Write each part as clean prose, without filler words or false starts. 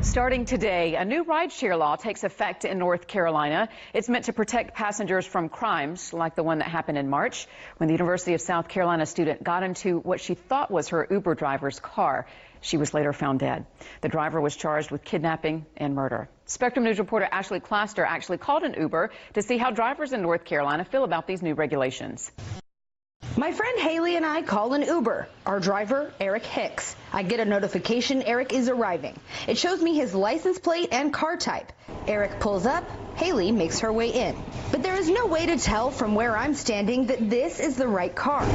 Starting today, a new rideshare law takes effect in North Carolina. It's meant to protect passengers from crimes like the one that happened in March when the University of South Carolina student got into what she thought was her Uber driver's car. She was later found dead. The driver was charged with kidnapping and murder. Spectrum News reporter Ashley Claster actually called an Uber to see how drivers in North Carolina feel about these new regulations. My friend Haley and I call an Uber. Our driver, Eric Hicks. I get a notification Eric is arriving. It shows me his license plate and car type. Eric pulls up. Haley makes her way in. But there is no way to tell from where I'm standing that this is the right car.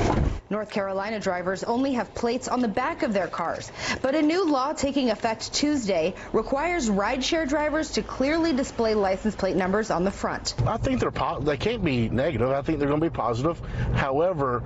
North Carolina drivers only have plates on the back of their cars. But a new law taking effect Tuesday requires rideshare drivers to clearly display license plate numbers on the front. I think they can't be negative. I think they're going to be positive. However,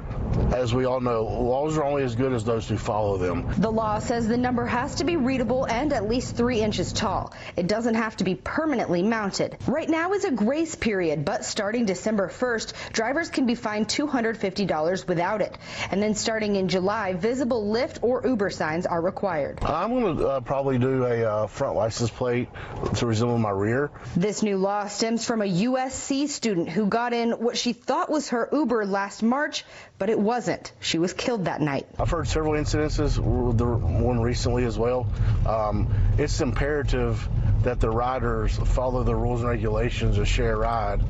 as we all know, laws are only as good as those who follow them. The law says the number has to be readable and at least 3 inches tall. It doesn't have to be permanently mounted. Right now is a grace period, but starting December 1st, drivers can be fined $250 without it. And then starting in July, visible Lyft or Uber signs are required. I'm going to probably do a front license plate to resemble my rear. This new law stems from a USC student who got in what she thought was her Uber last March, but it wasn't. She was killed that night. I've heard several incidences, one recently as well. It's imperative that the riders follow the rules and regulations of share ride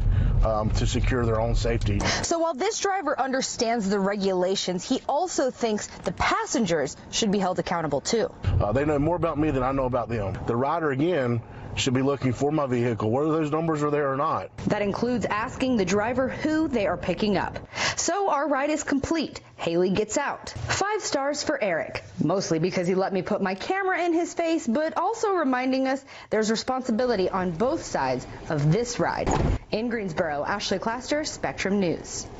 to secure their own safety. So while this driver understands the regulations, he also thinks the passengers should be held accountable too. They know more about me than I know about them. The rider, again, should be looking for my vehicle, whether those numbers are there or not. That includes asking the driver who they are picking up. So our ride is complete. Haley gets out. 5 stars for Eric, mostly because he let me put my camera in his face, but also reminding us there's responsibility on both sides of this ride. In Greensboro, Ashley Claster, Spectrum News.